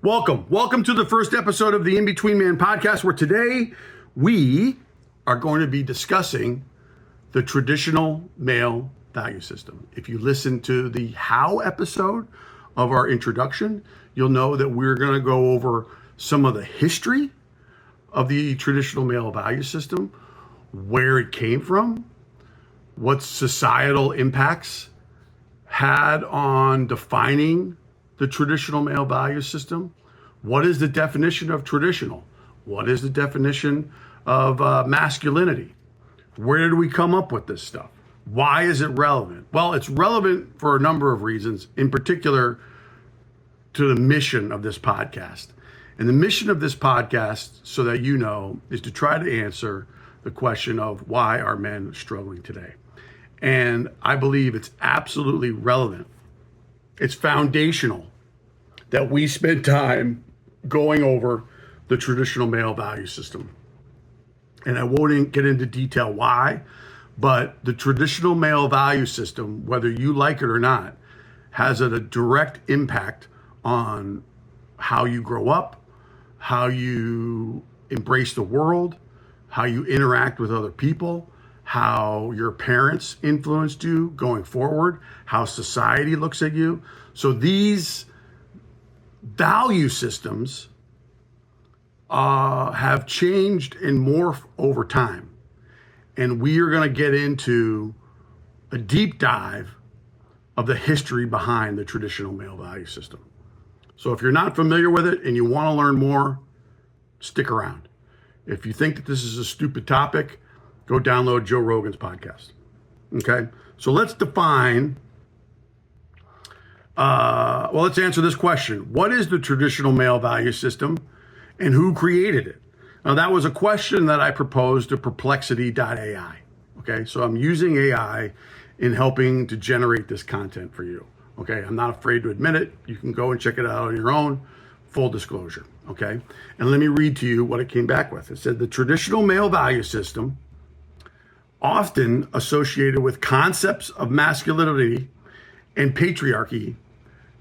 Welcome to the first episode of the In-Between-Man podcast, where today we are going to be discussing the traditional male value system. If you listen to the how episode of our introduction, you'll know that we're going to go over some of the history of the traditional male value system, where it came from, what societal impacts had on defining the traditional male value system. What is the definition of traditional? What is the definition of masculinity? Where do we come up with this stuff? Why is it relevant? Well, it's relevant for a number of reasons, in particular to the mission of this podcast. And the mission of this podcast, so that you know, is to try to answer the question of why are men struggling today? And I believe it's absolutely relevant. It's foundational that we spend time going over the traditional male value system. And I won't get into detail why, but the traditional male value system, whether you like it or not, has a direct impact on how you grow up, how you embrace the world, how you interact with other people, how your parents influenced you going forward, how society looks at you. So these value systems have changed and morphed over time. And we are going to get into a deep dive of the history behind the traditional male value system. So if you're not familiar with it and you want to learn more, stick around. If you think that this is a stupid topic, go download Joe Rogan's podcast. Okay, so let's define, let's answer this question. What is the traditional male value system and who created it? Now, that was a question that I proposed to perplexity.ai. Okay, so I'm using AI in helping to generate this content for you. Okay, I'm not afraid to admit it. You can go and check it out on your own. Full disclosure. Okay, and let me read to you what it came back with. It said the traditional male value system, often associated with concepts of masculinity and patriarchy,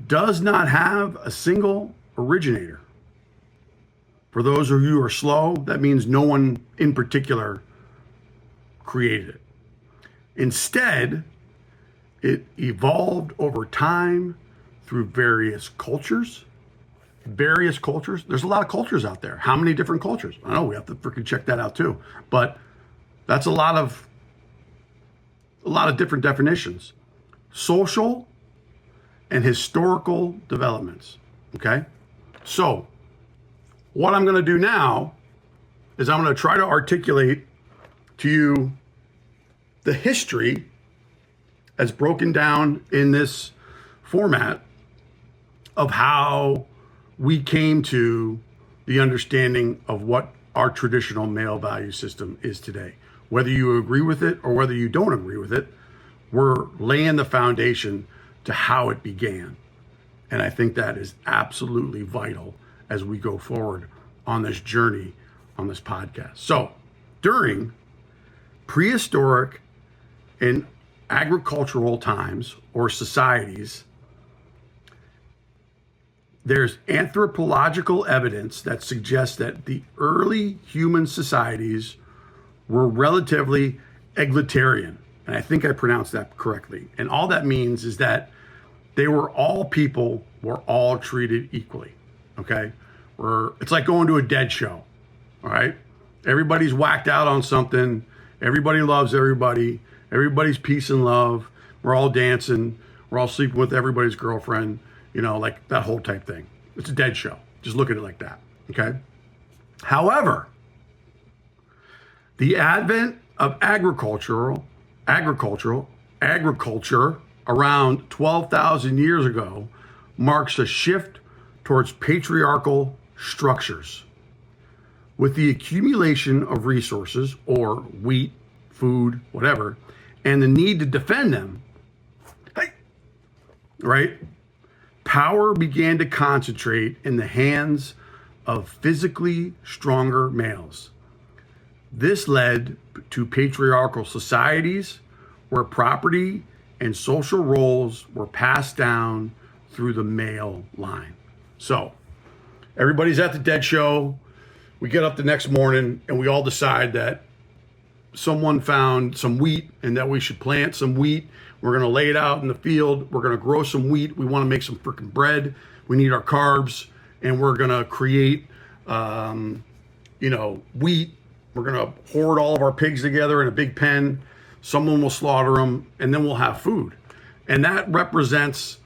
does not have a single originator. For those of you who are slow, that means no one in particular created it. Instead, it evolved over time through various cultures. There's a lot of cultures out there. How many different cultures? I know we have to freaking check that out too. But that's a lot of different definitions. Social and historical developments. Okay? So what I'm going to do now is I'm going to try to articulate to you the history as broken down in this format of how we came to the understanding of what our traditional male value system is today. Whether you agree with it or whether you don't agree with it, we're laying the foundation to how it began. And I think that is absolutely vital as we go forward on this journey on this podcast. So during prehistoric and agricultural times or societies, there's anthropological evidence that suggests that the early human societies were relatively egalitarian. And I think I pronounced that correctly. And all that means is that they were all people, were all treated equally. Okay? It's like going to a dead show. All right? Everybody's whacked out on something. Everybody loves everybody. Everybody's peace and love. We're all dancing. We're all sleeping with everybody's girlfriend. You know, like that whole type thing. It's a dead show. Just look at it like that. Okay? However, the advent of agriculture around 12,000 years ago marks a shift towards patriarchal structures. With the accumulation of resources, or wheat, food, whatever, and the need to defend them, right? Power began to concentrate in the hands of physically stronger males. This led to patriarchal societies where property and social roles were passed down through the male line. So Everybody's at the dead show. We get up the next morning and we all decide that someone found some wheat and that we should plant some wheat. We're going to lay it out in the field. We're going to grow some wheat. We want to make some freaking bread. We need our carbs, and we're going to create, wheat. We're going to hoard all of our pigs together in a big pen. Someone will slaughter them, and then we'll have food. And that represents,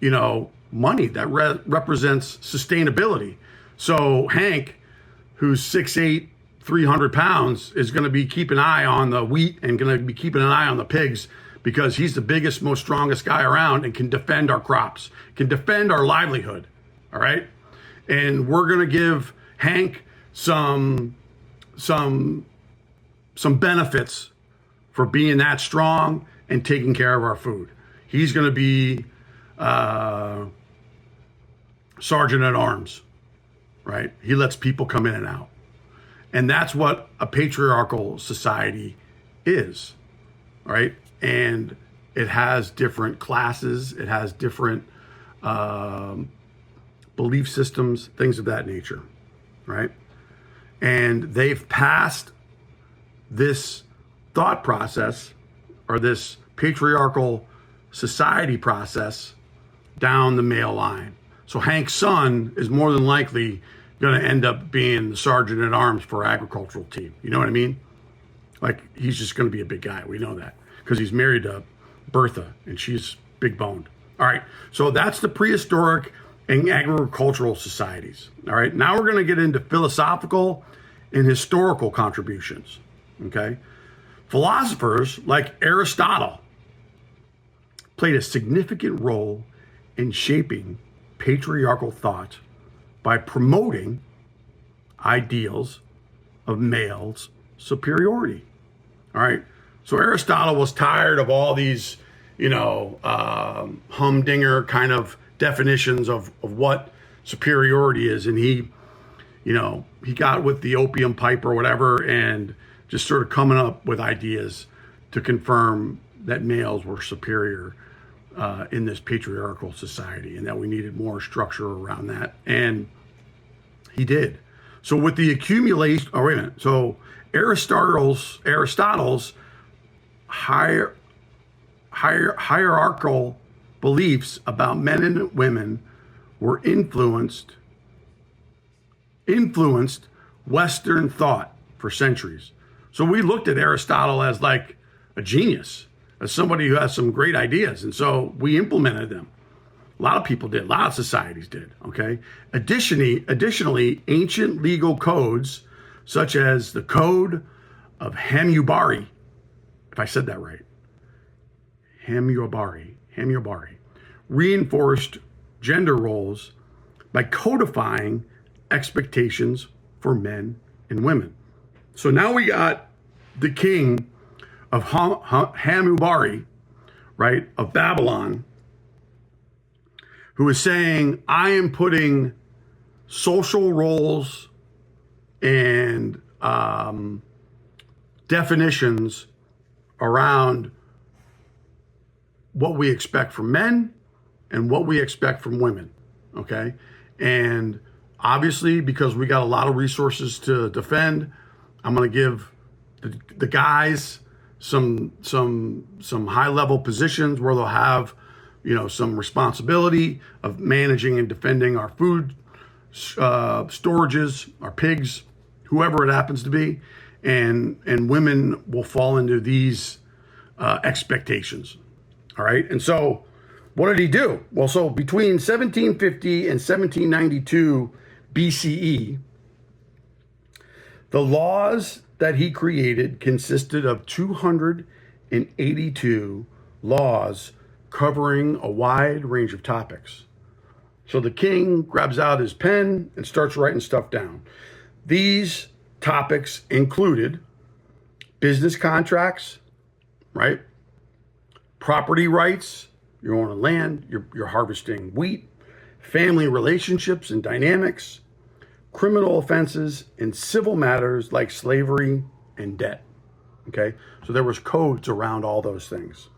money. That represents sustainability. So Hank, who's 6'8", 300 pounds, is going to be keeping an eye on the wheat and going to be keeping an eye on the pigs because he's the biggest, most strongest guy around and can defend our crops, can defend our livelihood. All right. And we're going to give Hank some benefits for being that strong and taking care of our food. He's going to be sergeant at arms, right? He lets people come in and out. And that's what a patriarchal society is, right? And it has different classes. It has different belief systems, things of that nature, right? And they've passed this thought process or this patriarchal society process down the male line. So Hank's son is more than likely going to end up being the sergeant at arms for our agricultural team. You know what I mean? Like, he's just going to be a big guy. We know that because he's married to Bertha and she's big boned. All right. So that's the prehistoric and agricultural societies. All right. Now we're going to get into philosophical and historical contributions. Okay. Philosophers like Aristotle played a significant role in shaping patriarchal thought by promoting ideals of males' superiority. All right. So Aristotle was tired of all these, humdinger kind of definitions of what superiority is. And he got with the opium pipe or whatever and just sort of coming up with ideas to confirm that males were superior in this patriarchal society and that we needed more structure around that. And he did. So with the accumulation, So Aristotle's hierarchical beliefs about men and women were influenced Western thought for centuries. So we looked at Aristotle as like a genius, as somebody who has some great ideas. And so we implemented them. A lot of people did. A lot of societies did. Okay. Additionally, ancient legal codes, such as the Code of Hammurabi, if I said that right, Hammurabi, reinforced gender roles by codifying expectations for men and women. So now we got the king of Hammurabi, right, of Babylon, who is saying, I am putting social roles and definitions around what we expect from men and what we expect from women, okay? And obviously, because we got a lot of resources to defend, I'm going to give the guys some high-level positions where they'll have, some responsibility of managing and defending our food storages, our pigs, whoever it happens to be, and women will fall into these expectations. All right. And so what did he do? Well, so between 1750 and 1792 BCE, the laws that he created consisted of 282 laws covering a wide range of topics. So the king grabs out his pen and starts writing stuff down. These topics included business contracts, right? Property rights, you're owning land, you're harvesting wheat, family relationships and dynamics, criminal offenses, and civil matters like slavery and debt. Okay, so there was codes around all those things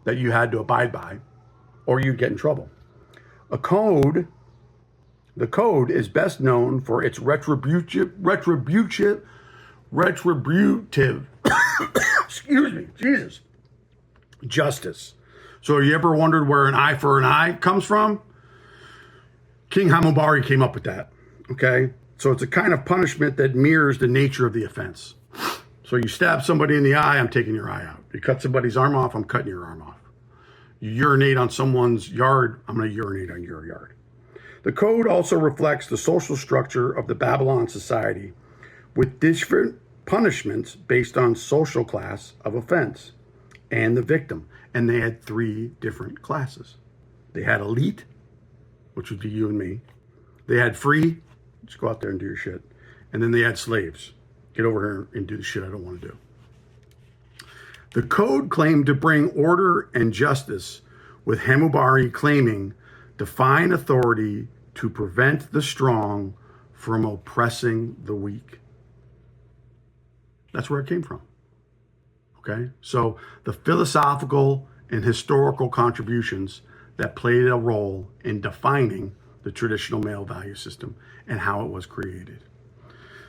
that you had to abide by or you'd get in trouble. A code The code is best known for its retributive, excuse me, Jesus, justice. So you ever wondered where an eye for an eye comes from? King Hammurabi came up with that, okay? So it's a kind of punishment that mirrors the nature of the offense. So you stab somebody in the eye, I'm taking your eye out. You cut somebody's arm off, I'm cutting your arm off. You urinate on someone's yard, I'm going to urinate on your yard. The code also reflects the social structure of the Babylon society with different punishments based on social class of offense and the victim. And they had 3 different classes. They had elite, which would be you and me. They had free, just go out there and do your shit. And then they had slaves. Get over here and do the shit I don't want to do. The code claimed to bring order and justice, with Hammurabi claiming divine authority to prevent the strong from oppressing the weak. That's where it came from. Okay? So the philosophical and historical contributions that played a role in defining the traditional male value system and how it was created.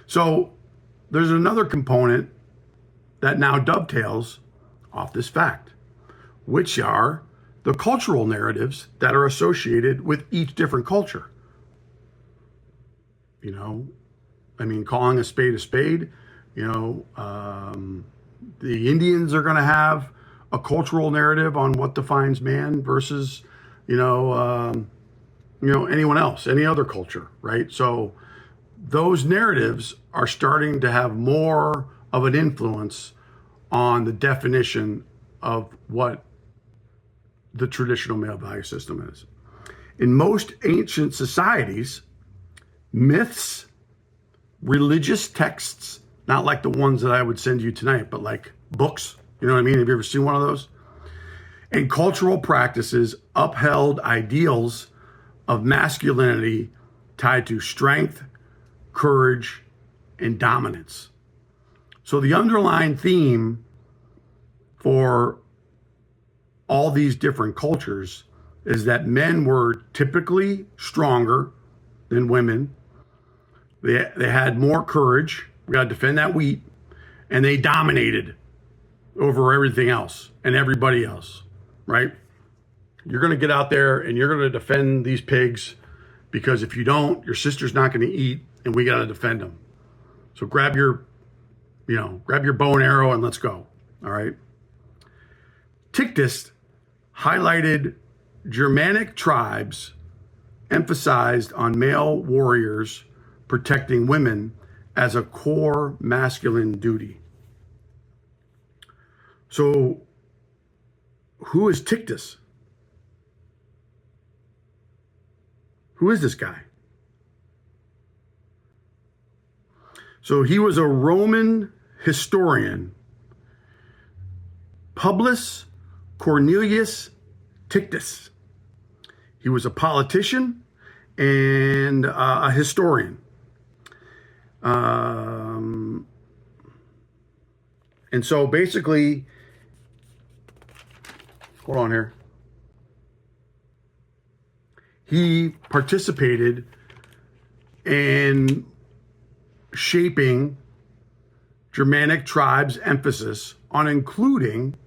So there's another component that now dovetails off this fact, which are the cultural narratives that are associated with each different culture. You know, I mean, calling a spade, you know, the Indians are going to have a cultural narrative on what defines man versus, anyone else, any other culture, right? So those narratives are starting to have more of an influence on the definition of what the traditional male value system is. In most ancient societies, myths, religious texts, not like the ones that I would send you tonight, but like books, you know what I mean? Have you ever seen one of those? And cultural practices upheld ideals of masculinity tied to strength, courage, and dominance. So the underlying theme for all these different cultures is that men were typically stronger than women. They had more courage. We got to defend that wheat. And they dominated over everything else and everybody else, right? You're going to get out there and you're going to defend these pigs, because if you don't, your sister's not going to eat and we got to defend them. So grab your bow and arrow and let's go. All right. Tictus highlighted Germanic tribes emphasized on male warriors protecting women as a core masculine duty. So who is Tictus? Who is this guy? So he was a Roman historian, Publius Cornelius Tictus. He was a politician and a historian. And so basically, hold on here. He participated in shaping Germanic tribes' emphasis on including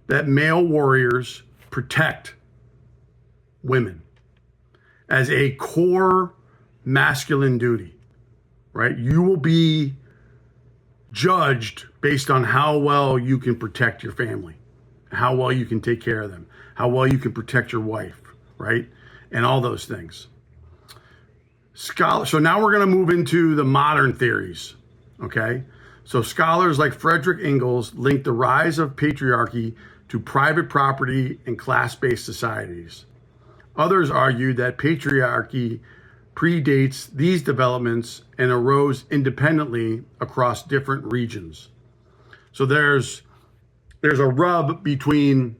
that male warriors protect women as a core masculine duty, right? You will be judged based on how well you can protect your family, how well you can take care of them, how well you can protect your wife, right? And all those things. So now we're going to move into the modern theories, okay? So scholars like Frederick Engels link the rise of patriarchy to private property and class-based societies. Others argue that patriarchy predates these developments and arose independently across different regions. So there's a rub between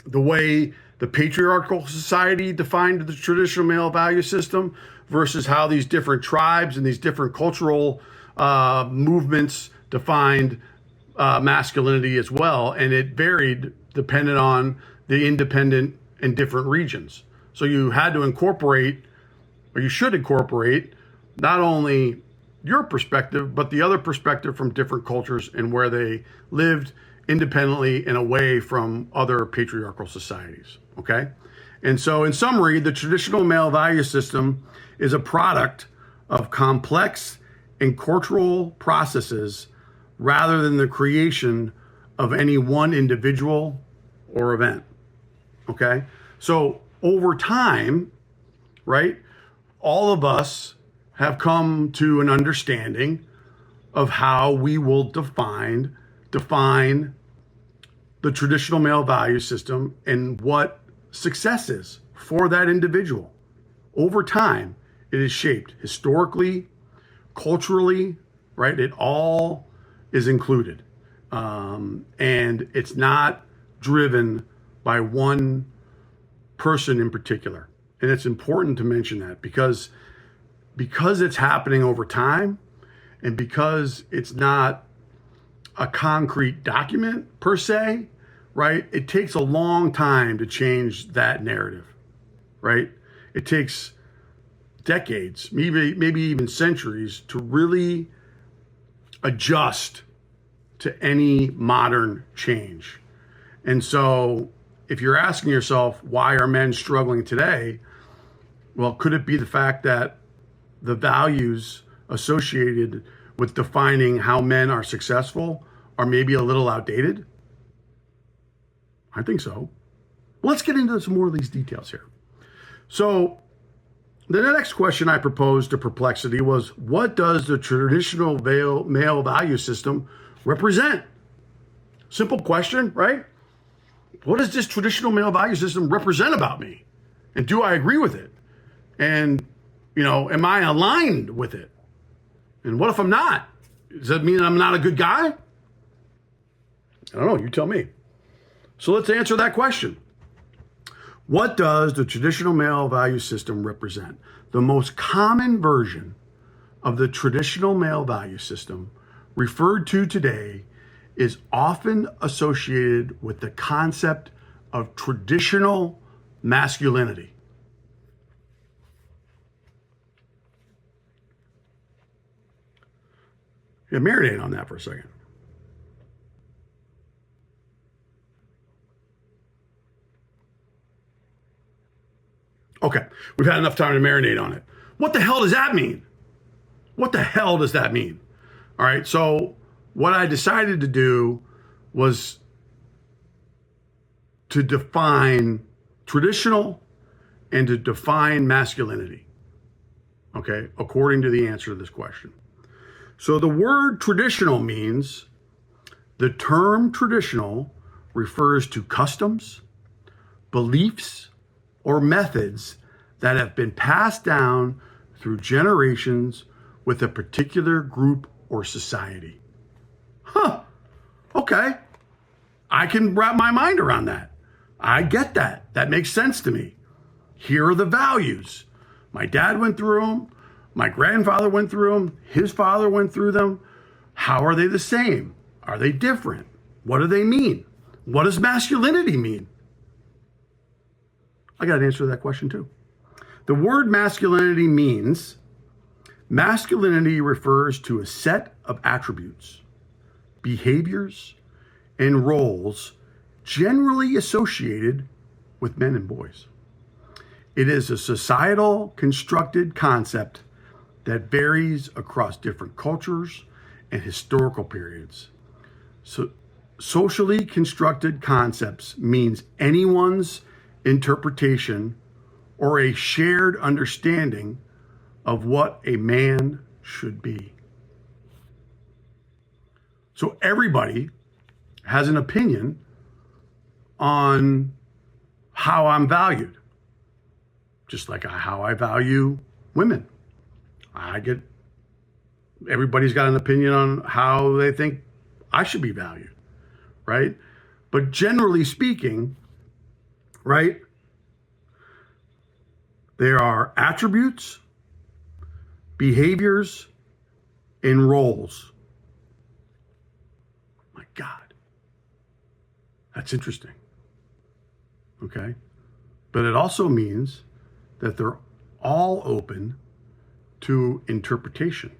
the way the patriarchal society defined the traditional male value system versus how these different tribes and these different cultural movements defined masculinity as well. And it varied dependent on the independent and different regions. So you had to incorporate or you should incorporate not only your perspective, but the other perspective from different cultures and where they lived independently and away from other patriarchal societies. Okay? And so, in summary, the traditional male value system is a product of complex and cultural processes rather than the creation of any one individual or event. Okay? So, over time, right, all of us have come to an understanding of how we will define the traditional male value system and what success is for that individual. Over time, it is shaped historically, culturally, right? It all is included. And it's not driven by one person in particular. And it's important to mention that because it's happening over time and because it's not a concrete document per se, right? It takes a long time to change that narrative, right? It takes decades, maybe even centuries to really adjust to any modern change. And so if you're asking yourself, why are men struggling today? Well, could it be the fact that the values associated with defining how men are successful are maybe a little outdated? I think so. Let's get into some more of these details here. So the next question I proposed to Perplexity was, what does the traditional male value system represent? Simple question, right? What does this traditional male value system represent about me? And do I agree with it? And, am I aligned with it? And what if I'm not? Does that mean I'm not a good guy? I don't know. You tell me. So let's answer that question. What does the traditional male value system represent? The most common version of the traditional male value system referred to today is often associated with the concept of traditional masculinity. Yeah, marinate on that for a second. Okay, we've had enough time to marinate on it. What the hell does that mean? What the hell does that mean? All right, so what I decided to do was to define traditional and to define masculinity, okay, according to the answer to this question. So the word traditional means the term traditional refers to customs, beliefs, or methods that have been passed down through generations with a particular group or society. Okay. I can wrap my mind around that. I get that. That makes sense to me. Here are the values. My dad went through them. My grandfather went through them. His father went through them. How are they the same? Are they different? What do they mean? What does masculinity mean? I got an answer to that question too. The word masculinity means masculinity refers to a set of attributes, behaviors, and roles generally associated with men and boys. It is a societal constructed concept that varies across different cultures and historical periods. So, socially constructed concepts means anyone's interpretation or a shared understanding of what a man should be. So everybody has an opinion on how I'm valued, just like how I value women. Everybody's got an opinion on how they think I should be valued, right? But generally speaking, right, there are attributes, behaviors, and roles. My God, that's interesting. Okay, but it also means that there all open to interpretation.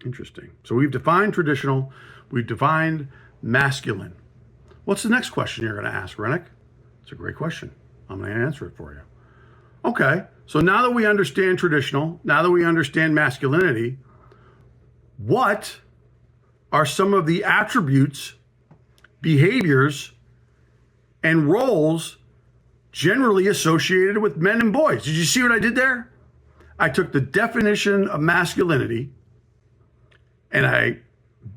Interesting. So we've defined traditional, we've defined masculine. What's the next question you're going to ask, Rennick? It's a great question. I'm going to answer it for you. Okay, so now that we understand traditional, now that we understand masculinity, what are some of the attributes, behaviors, and roles generally associated with men and boys? Did you see what I did there? I took the definition of masculinity and I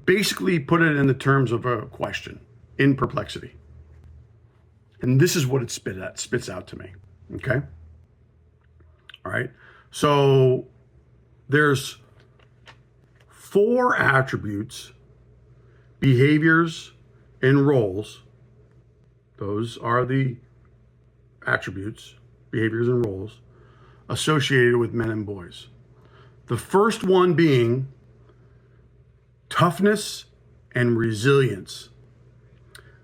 basically put it in the terms of a question, in perplexity. And this is what it spits out to me, okay? All right, so there's 4 attributes, behaviors, and roles. Those are the attributes, behaviors, and roles associated with men and boys. The first one being toughness and resilience.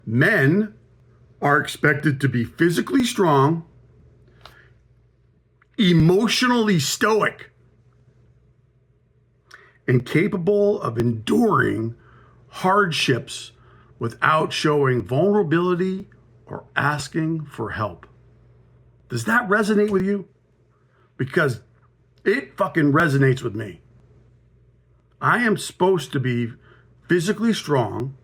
Men are expected to be physically strong, emotionally stoic, and capable of enduring hardships without showing vulnerability or asking for help. Does that resonate with you? Because it fucking resonates with me. I am supposed to be physically strong,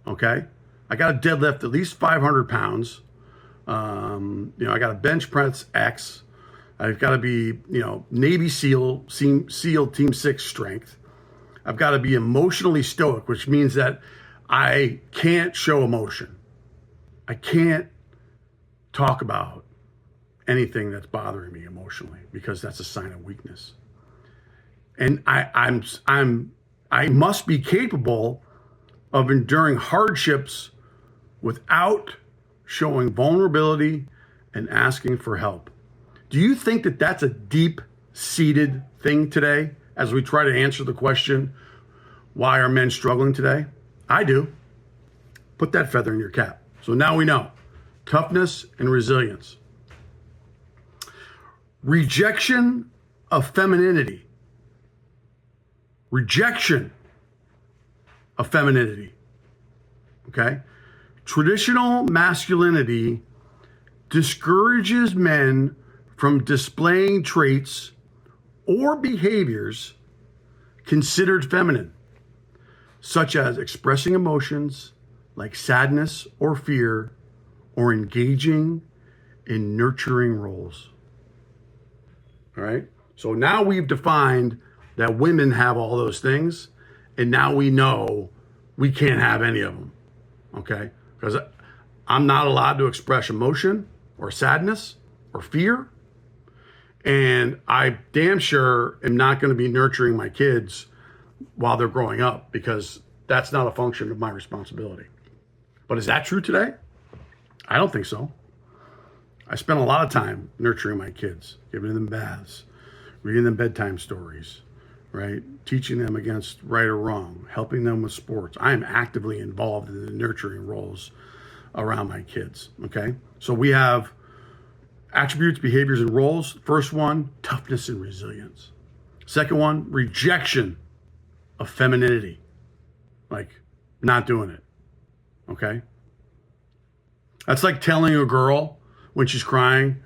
okay? I got to deadlift at least 500 pounds. I got to bench press X. I've got to be, Navy SEAL Team 6 strength. I've got to be emotionally stoic, which means that I can't show emotion. I can't talk about anything that's bothering me emotionally because that's a sign of weakness. And I must be capable of enduring hardships without showing vulnerability and asking for help. Do you think that that's a deep-seated thing today as we try to answer the question, why are men struggling today? I do. Put that feather in your cap. So now we know. Toughness and resilience. Rejection of femininity. Rejection of femininity. Okay? Traditional masculinity discourages men from displaying traits or behaviors considered feminine, such as expressing emotions like sadness or fear, or engaging in nurturing roles. All right? So now we've defined that women have all those things, and now we know we can't have any of them, okay? Because I'm not allowed to express emotion or sadness or fear, and I damn sure am not going to be nurturing my kids while they're growing up because that's not a function of my responsibility. But is that true today? I don't think so. I spent a lot of time nurturing my kids, giving them baths, reading them bedtime stories, right? Teaching them against right or wrong, helping them with sports. I am actively involved in the nurturing roles around my kids, okay? So we have attributes, behaviors, and roles. First one, toughness and resilience. Second one, rejection of femininity. Like, not doing it, okay? That's like telling a girl when she's crying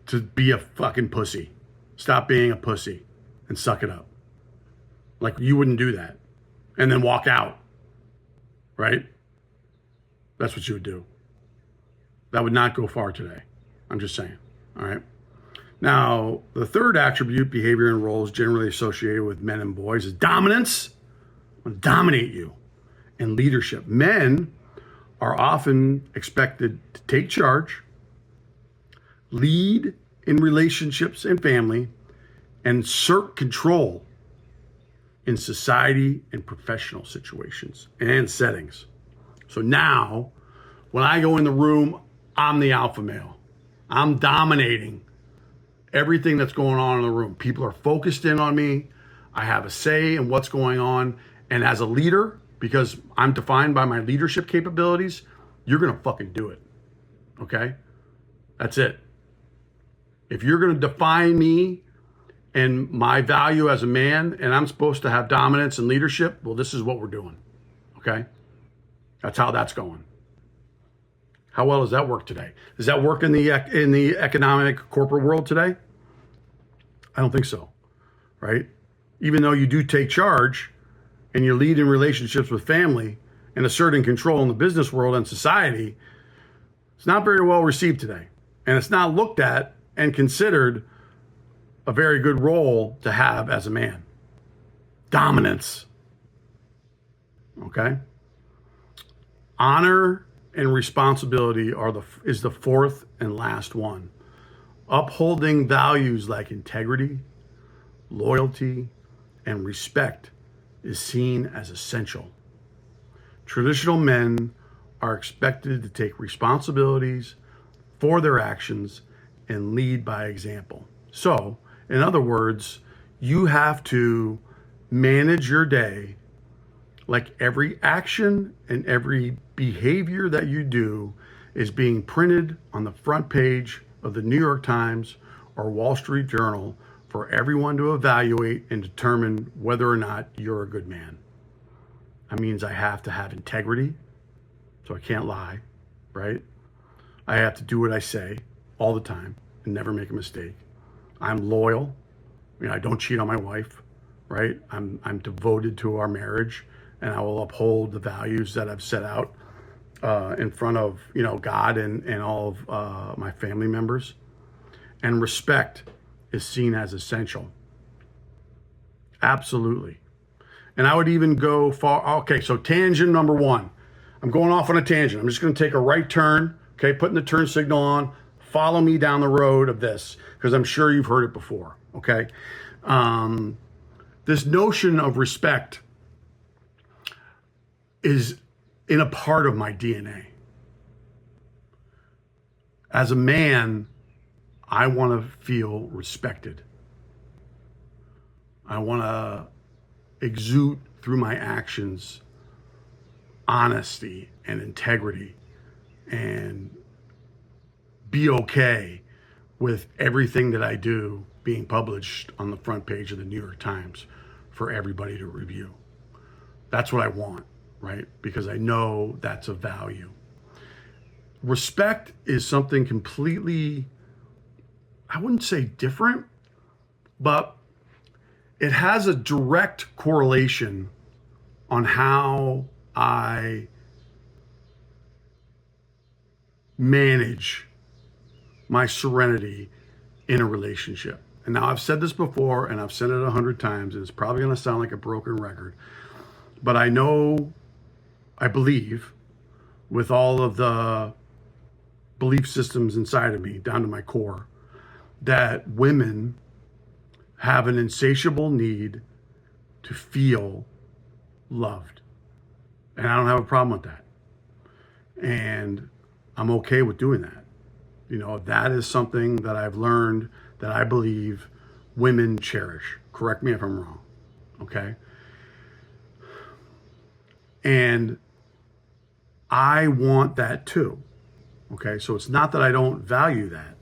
to be a fucking pussy. Stop being a pussy and suck it up. Like, you wouldn't do that. And then walk out, right? That's what you would do. That would not go far today. I'm just saying, all right? Now, the third attribute, behavior, and roles generally associated with men and boys is dominance. I'm gonna dominate you. And leadership. Men are often expected to take charge, lead in relationships and family, and assert control in society and professional situations and settings. So now, when I go in the room, I'm the alpha male. I'm dominating everything that's going on in the room. People are focused in on me. I have a say in what's going on. And as a leader, because I'm defined by my leadership capabilities, you're going to fucking do it. Okay? That's it. If you're going to define me and my value as a man, and I'm supposed to have dominance and leadership, well, this is what we're doing. Okay? That's how that's going. How well does that work today? Does that work in the economic corporate world today? I don't think so, right? Even though you do take charge and you lead in relationships with family and asserting control in the business world and society, it's not very well received today. And it's not looked at and considered a very good role to have as a man. Dominance. Okay? Honor and responsibility is the fourth and last one. Upholding values like integrity, loyalty, and respect is seen as essential. Traditional men are expected to take responsibilities for their actions and lead by example. So, in other words, you have to manage your day like every action and every behavior that you do is being printed on the front page of the New York Times or Wall Street Journal for everyone to evaluate and determine whether or not you're a good man. That means I have to have integrity, so I can't lie, right? I have to do what I say all the time and never make a mistake. I'm loyal. I don't cheat on my wife, right? I'm devoted to our marriage, and I will uphold the values that I've set out in front of God and all of my family members. And respect is seen as essential. Absolutely. And I would even go far. Okay, so tangent number one. I'm going off on a tangent. I'm just going to take a right turn. Okay, putting the turn signal on. Follow me down the road of this, because I'm sure you've heard it before. Okay, this notion of respect is in a part of my DNA. As a man, I want to feel respected. I want to exude through my actions honesty and integrity and be okay with everything that I do being published on the front page of the New York Times for everybody to review. That's what I want, right? Because I know that's of value. Respect is something completely, I wouldn't say different, but it has a direct correlation on how I manage my serenity in a relationship. And now I've said this before, and I've said it 100 times, and it's probably going to sound like a broken record, but I believe with all of the belief systems inside of me, down to my core, that women have an insatiable need to feel loved. And I don't have a problem with that. And I'm okay with doing that. That is something that I've learned that I believe women cherish. Correct me if I'm wrong. Okay? And I want that too. Okay? So it's not that I don't value that.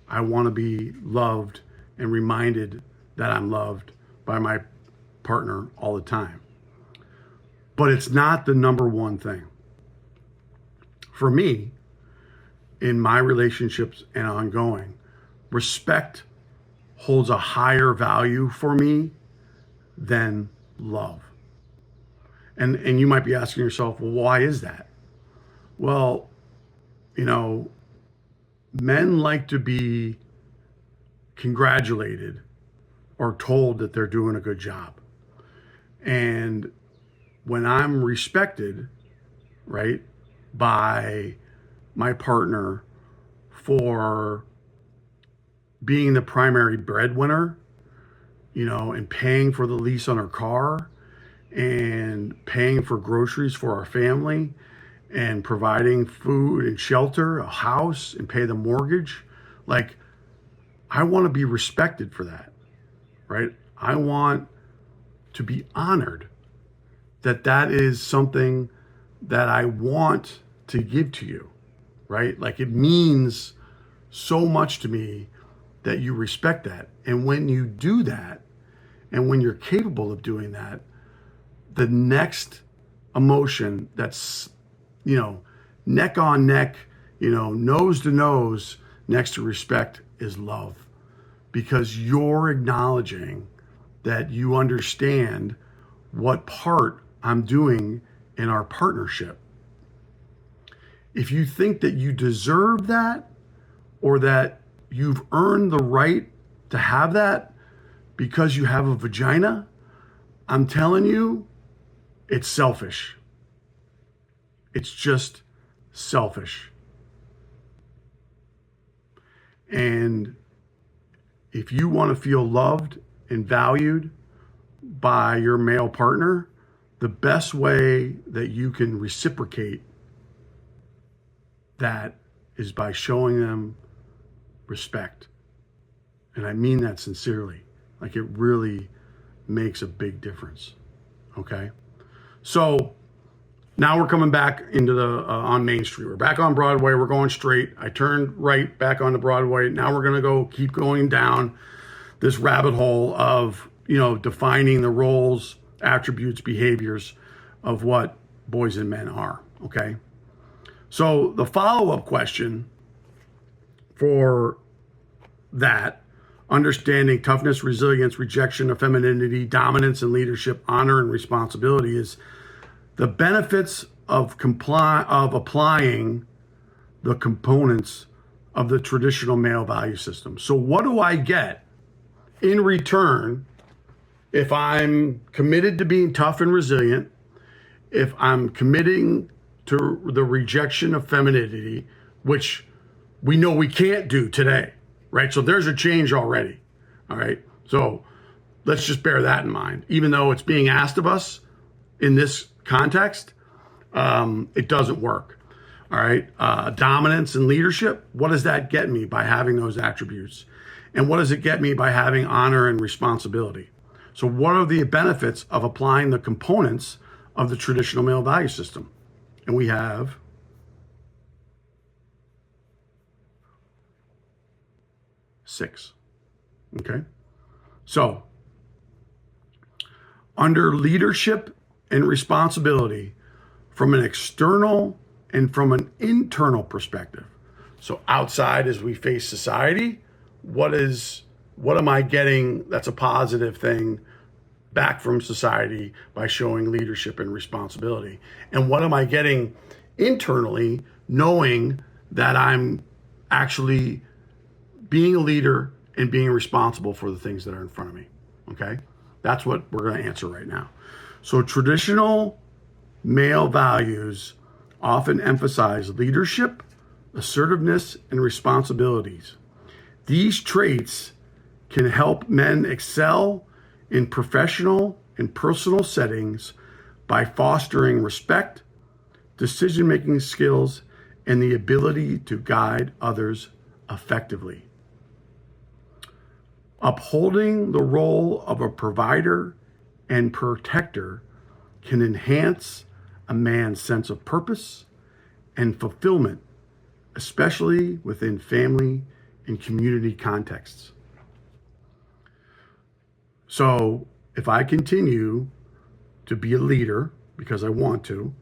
I want to be loved and reminded that I'm loved by my partner all the time. But it's not the number one thing. For me, in my relationships and ongoing, respect holds a higher value for me than love. And you might be asking yourself, well, why is that? Well, men like to be congratulated or told that they're doing a good job. And when I'm respected, right, by my partner for being the primary breadwinner, and paying for the lease on our car and paying for groceries for our family and providing food and shelter, a house, and pay the mortgage, like, I want to be respected for that, right? I want to be honored that is something that I want to give to you. right? Like it means so much to me that you respect that. And when you do that, and when you're capable of doing that, the next emotion that's, neck on neck, nose to nose next to respect is love. Because you're acknowledging that you understand what part I'm doing in our partnership. If you think that you deserve that or that you've earned the right to have that because you have a vagina, I'm telling you, it's selfish. It's just selfish. And if you want to feel loved and valued by your male partner, the best way that you can reciprocate that is by showing them respect. And I mean that sincerely. Like it really makes a big difference. Okay? So now we're coming back into the on Main Street. We're back on Broadway. We're going straight. I turned right back onto Broadway. Now we're going to keep going down this rabbit hole of, defining the roles, attributes, behaviors of what boys and men are. Okay. So the follow-up question for that, understanding toughness, resilience, rejection of femininity, dominance and leadership, honor and responsibility, is the benefits of applying the components of the traditional male value system. So what do I get in return if I'm committed to being tough and resilient, if I'm committing to the rejection of femininity, which we know we can't do today, right? So there's a change already, all right? So let's just bear that in mind. Even though it's being asked of us in this context, it doesn't work, all right? Dominance and leadership, what does that get me by having those attributes? And what does it get me by having honor and responsibility? So what are the benefits of applying the components of the traditional male value system? And we have 6. Okay. So under leadership and responsibility, from an external and from an internal perspective. So outside, as we face society, what am I getting that's a positive thing back from society by showing leadership and responsibility? And what am I getting internally, knowing that I'm actually being a leader and being responsible for the things that are in front of me? Okay? That's what we're going to answer right now. So traditional male values often emphasize leadership, assertiveness, and responsibilities. These traits can help men excel in professional and personal settings by fostering respect, decision-making skills, and the ability to guide others effectively. Upholding the role of a provider and protector can enhance a man's sense of purpose and fulfillment, especially within family and community contexts. So if I continue to be a leader because I want to,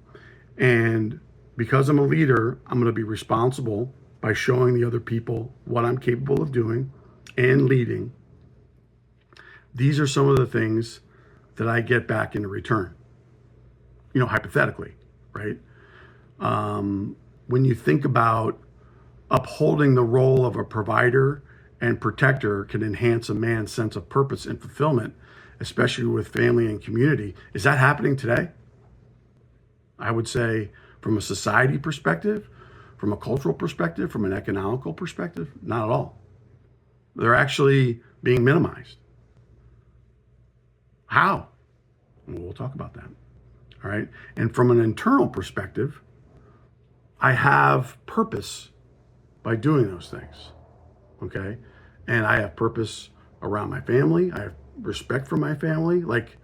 and because I'm a leader, I'm going to be responsible by showing the other people what I'm capable of doing and leading. These are some of the things that I get back in return, hypothetically, right? When you think about upholding the role of a provider and protector can enhance a man's sense of purpose and fulfillment, especially with family and community. Is that happening today? I would say from a society perspective, from a cultural perspective, from an economical perspective, not at all. They're actually being minimized. How? Well, we'll talk about that. All right. And from an internal perspective, I have purpose by doing those things. Okay. And I have purpose around my family. I have respect for my family. Like,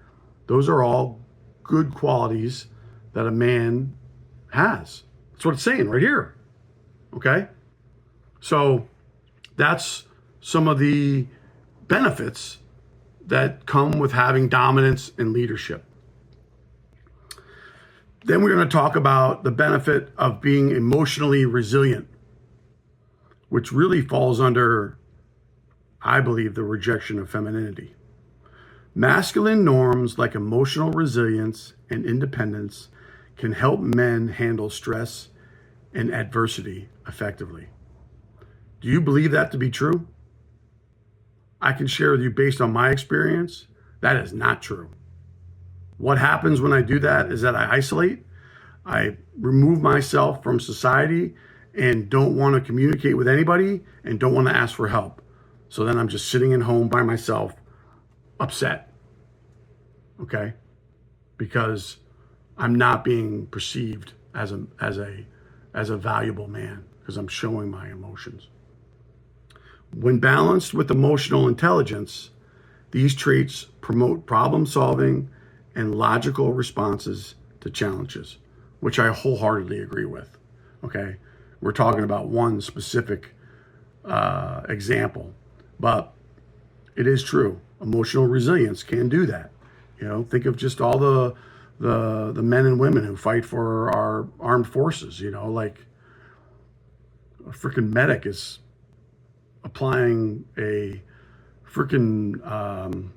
those are all good qualities that a man has. That's what it's saying right here. Okay? So that's some of the benefits that come with having dominance and leadership. Then we're going to talk about the benefit of being emotionally resilient, which really falls under, I believe, the rejection of femininity. Masculine norms like emotional resilience and independence can help men handle stress and adversity effectively. Do you believe that to be true? I can share with you based on my experience, that is not true. What happens when I do that is that I isolate, I remove myself from society and don't want to communicate with anybody and don't want to ask for help. So then I'm just sitting at home by myself, upset. Okay? Because I'm not being perceived as a valuable man because I'm showing my emotions. When balanced with emotional intelligence, these traits promote problem solving and logical responses to challenges, which I wholeheartedly agree with. Okay? We're talking about one specific example, but it is true. Emotional resilience can do that. You know, think of just all the men and women who fight for our armed forces. You know, like a freaking medic is applying a freaking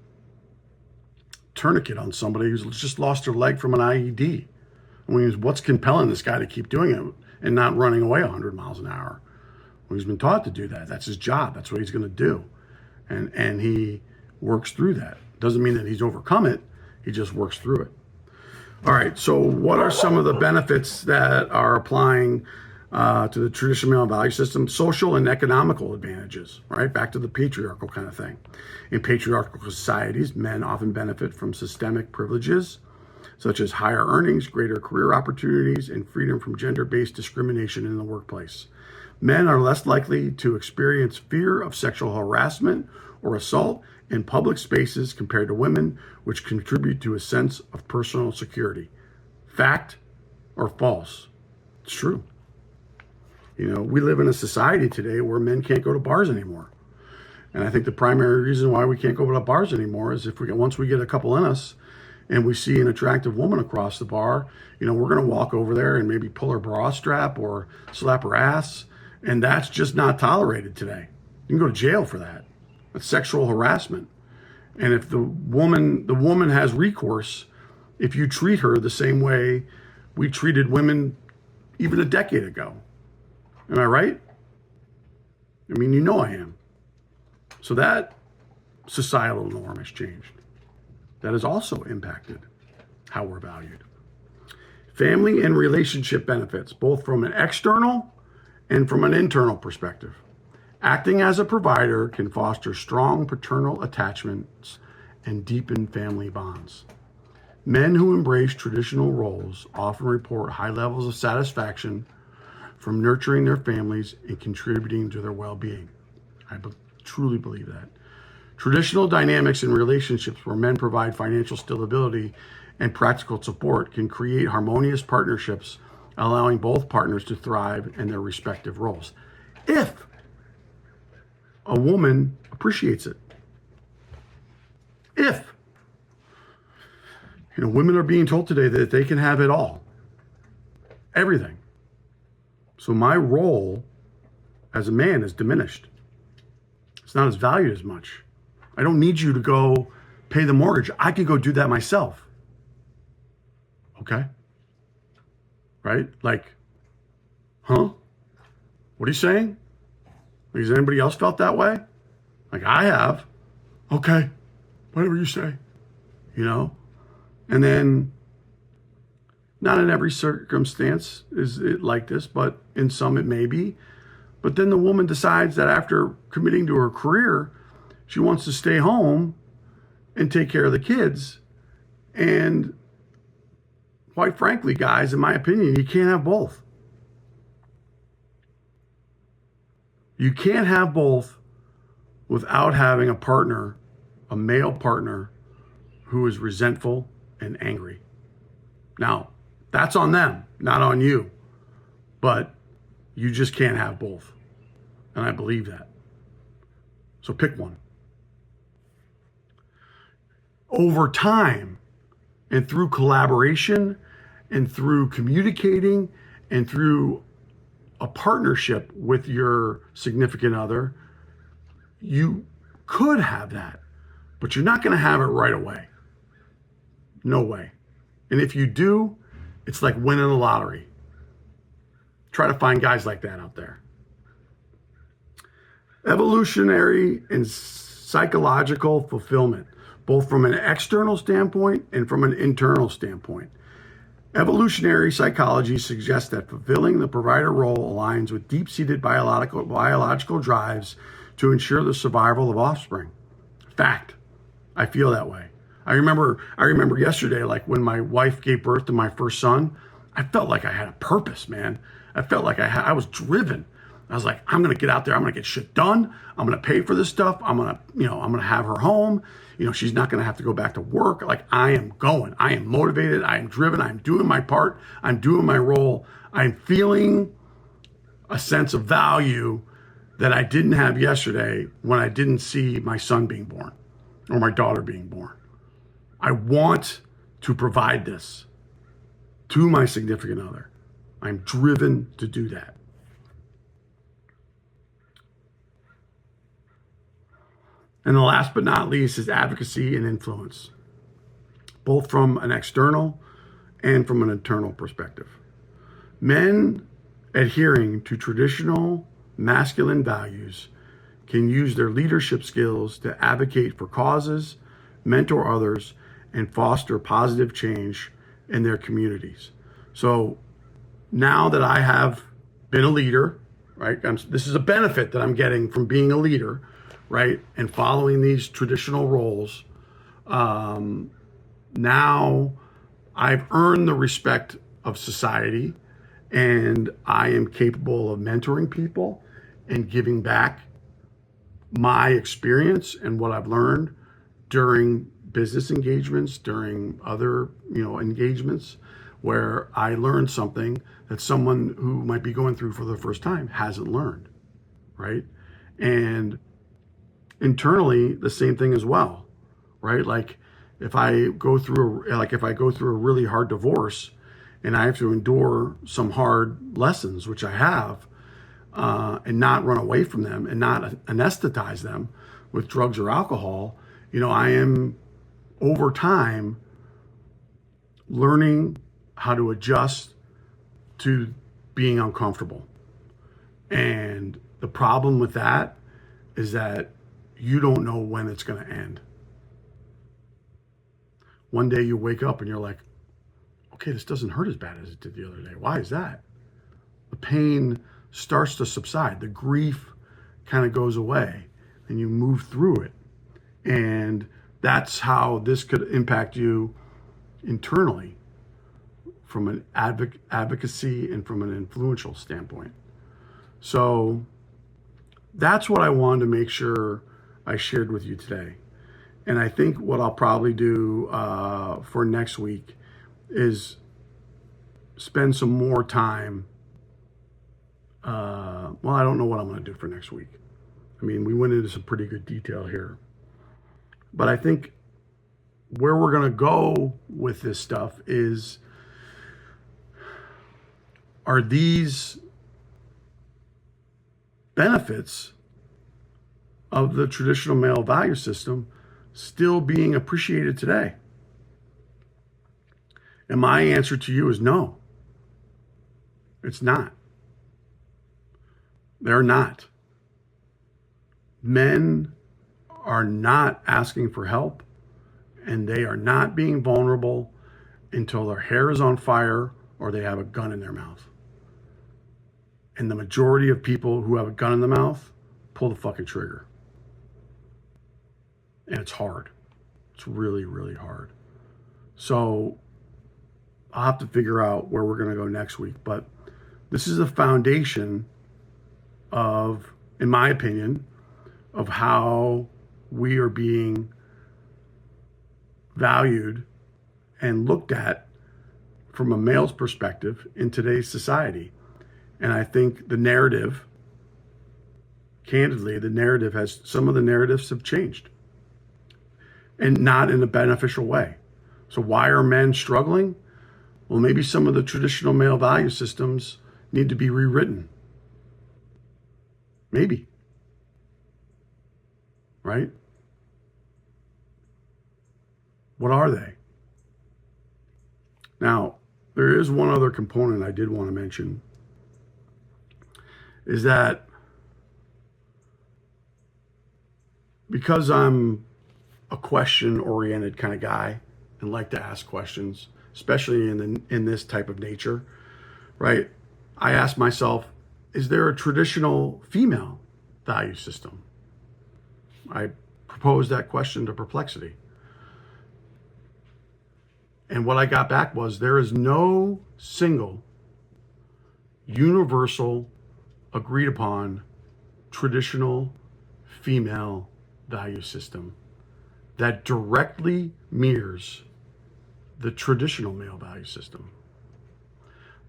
tourniquet on somebody who's just lost their leg from an IED. I mean, what's compelling this guy to keep doing it and not running away 100 miles an hour? Well, he's been taught to do that. That's his job. That's what he's going to do. And he works through that. Doesn't mean that he's overcome it. He just works through it. All right. So what are some of the benefits that are applying to the traditional male value system? Social and economical advantages, right? Back to the patriarchal kind of thing. In patriarchal societies, men often benefit from systemic privileges, such as higher earnings, greater career opportunities, and freedom from gender-based discrimination in the workplace. Men are less likely to experience fear of sexual harassment or assault in public spaces compared to women, which contribute to a sense of personal security. Fact or false? It's true. You know, we live in a society today where men can't go to bars anymore. And I think the primary reason why we can't go to bars anymore is once we get a couple in us and we see an attractive woman across the bar, you know, we're going to walk over there and maybe pull her bra strap or slap her ass. And that's just not tolerated today. You can go to jail for that. That's sexual harassment. And if the woman has recourse, if you treat her the same way we treated women even a decade ago. Am I right? I mean, you know I am. So that societal norm has changed. That has also impacted how we're valued. Family and relationship benefits, both from an external and from an internal perspective. Acting as a provider can foster strong paternal attachments and deepen family bonds. Men who embrace traditional roles often report high levels of satisfaction from nurturing their families and contributing to their well-being. I truly believe that. Traditional dynamics in relationships where men provide financial stability and practical support can create harmonious partnerships, allowing both partners to thrive in their respective roles, if a woman appreciates it. If, you know, women are being told today that they can have it all, everything. So my role as a man is diminished. It's not as valued as much. I don't need you to go pay the mortgage. I can go do that myself. Okay? Right? Like, huh? What are you saying? Has anybody else felt that way? Like I have. Okay, whatever you say. You know? And then, not in every circumstance is it like this, but in some it may be. But then the woman decides that after committing to her career, she wants to stay home and take care of the kids. And quite frankly, guys, in my opinion, you can't have both. You can't have both without having a partner, a male partner, who is resentful and angry. Now, that's on them, not on you. But You just can't have both. And I believe that. So pick one. Over time and through collaboration and through communicating and through a partnership with your significant other, you could have that, but you're not going to have it right away. No way. And if you do, it's like winning the lottery. Try to find guys like that out there. Evolutionary and psychological fulfillment, both from an external standpoint and from an internal standpoint. Evolutionary psychology suggests that fulfilling the provider role aligns with deep-seated biological drives to ensure the survival of offspring. Fact. I feel that way. I remember yesterday, like when my wife gave birth to my first son, I felt like I had a purpose, man. I felt like I was driven. I was like, I'm going to get out there. I'm going to get shit done. I'm going to pay for this stuff. I'm going to have her home. She's not going to have to go back to work. Like, I am going. I am motivated. I am driven. I'm doing my part. I'm doing my role. I'm feeling a sense of value that I didn't have yesterday when I didn't see my son being born or my daughter being born. I want to provide this to my significant other. I'm driven to do that. And the last but not least is advocacy and influence, both from an external and from an internal perspective. Men adhering to traditional masculine values can use their leadership skills to advocate for causes, mentor others, and foster positive change in their communities. So now that I have been a leader, right? This is a benefit that I'm getting from being a leader, right? And following these traditional roles. Now I've earned the respect of society, and I am capable of mentoring people and giving back my experience and what I've learned during business engagements, during other, engagements where I learned something that someone who might be going through for the first time hasn't learned, right? And internally, the same thing as well, right? Like if I go through a really hard divorce and I have to endure some hard lessons, which I have, and not run away from them and not anesthetize them with drugs or alcohol, I am over time learning how to adjust to being uncomfortable. And the problem with that is that you don't know when it's going to end. One day you wake up and you're like, okay, this doesn't hurt as bad as it did the other day. Why is that? The pain starts to subside. The grief kind of goes away and you move through it. And that's how this could impact you internally from an advocacy and from an influential standpoint. So that's what I wanted to make sure I shared with you today. And I think what I'll probably do for next week is spend some more time. I don't know what I'm going to do for next week. I mean, we went into some pretty good detail here. But I think where we're going to go with this stuff is, are these benefits of the traditional male value system still being appreciated today? And my answer to you is no. It's not. They're not. Men are not asking for help, and they are not being vulnerable until their hair is on fire or they have a gun in their mouth. And the majority of people who have a gun in the mouth pull the fucking trigger. And it's hard. It's really, really hard. So I'll have to figure out where we're going to go next week. But this is a foundation of, in my opinion, of how we are being valued and looked at from a male's perspective in today's society. And I think the narrative, candidly, some of the narratives have changed, and not in a beneficial way. So why are men struggling? Well, maybe some of the traditional male value systems need to be rewritten. Maybe. Right? What are they? Now, there is one other component I did want to mention, is that because I'm a question-oriented kind of guy and like to ask questions, especially in this type of nature, right? I ask myself, is there a traditional female value system? I proposed that question to Perplexity. And what I got back was there is no single universal agreed upon traditional female value system that directly mirrors the traditional male value system.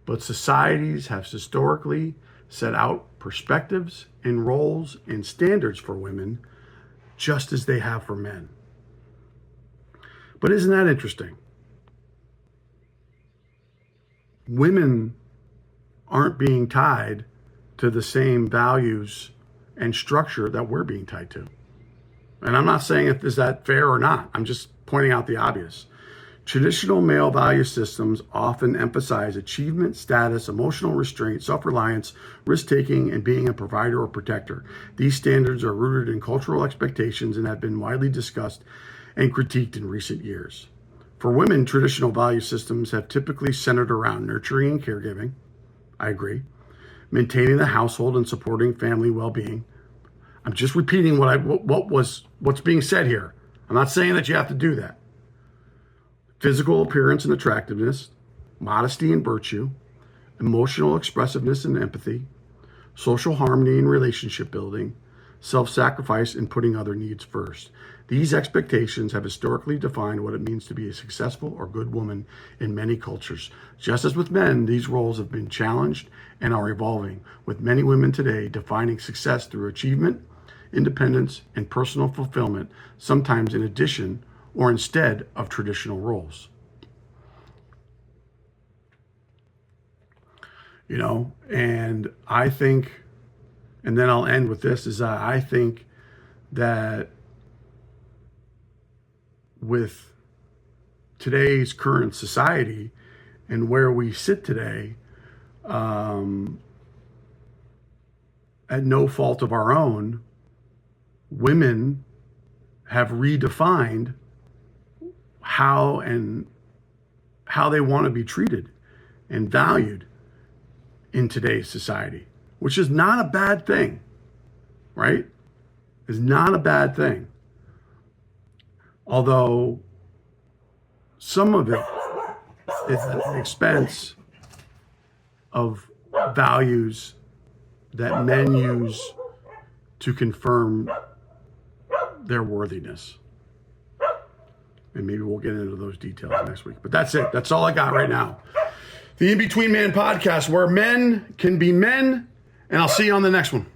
But societies have historically set out perspectives and roles and standards for women just as they have for men. But isn't that interesting? Women aren't being tied to the same values and structure that we're being tied to. And I'm not saying is that fair or not. I'm just pointing out the obvious. Traditional male value systems often emphasize achievement, status, emotional restraint, self-reliance, risk-taking, and being a provider or protector. These standards are rooted in cultural expectations and have been widely discussed and critiqued in recent years. For women, traditional value systems have typically centered around nurturing and caregiving. I agree. Maintaining the household and supporting family well-being. I'm just repeating what's being said here. I'm not saying that you have to do that. Physical appearance and attractiveness, modesty and virtue, emotional expressiveness and empathy, social harmony and relationship building, self-sacrifice and putting other needs first. These expectations have historically defined what it means to be a successful or good woman in many cultures. Just as with men, these roles have been challenged and are evolving, with many women today defining success through achievement, independence, and personal fulfillment, sometimes in addition or instead of traditional roles. And I think, and then I'll end with this, is I think that with today's current society and where we sit today, at no fault of our own, women have redefined how they want to be treated and valued in today's society, which is not a bad thing, right? It's not a bad thing. Although some of it is at the expense of values that men use to confirm their worthiness. And maybe we'll get into those details next week. But that's it. That's all I got right now. The In-Between Man podcast, where men can be men. And I'll see you on the next one.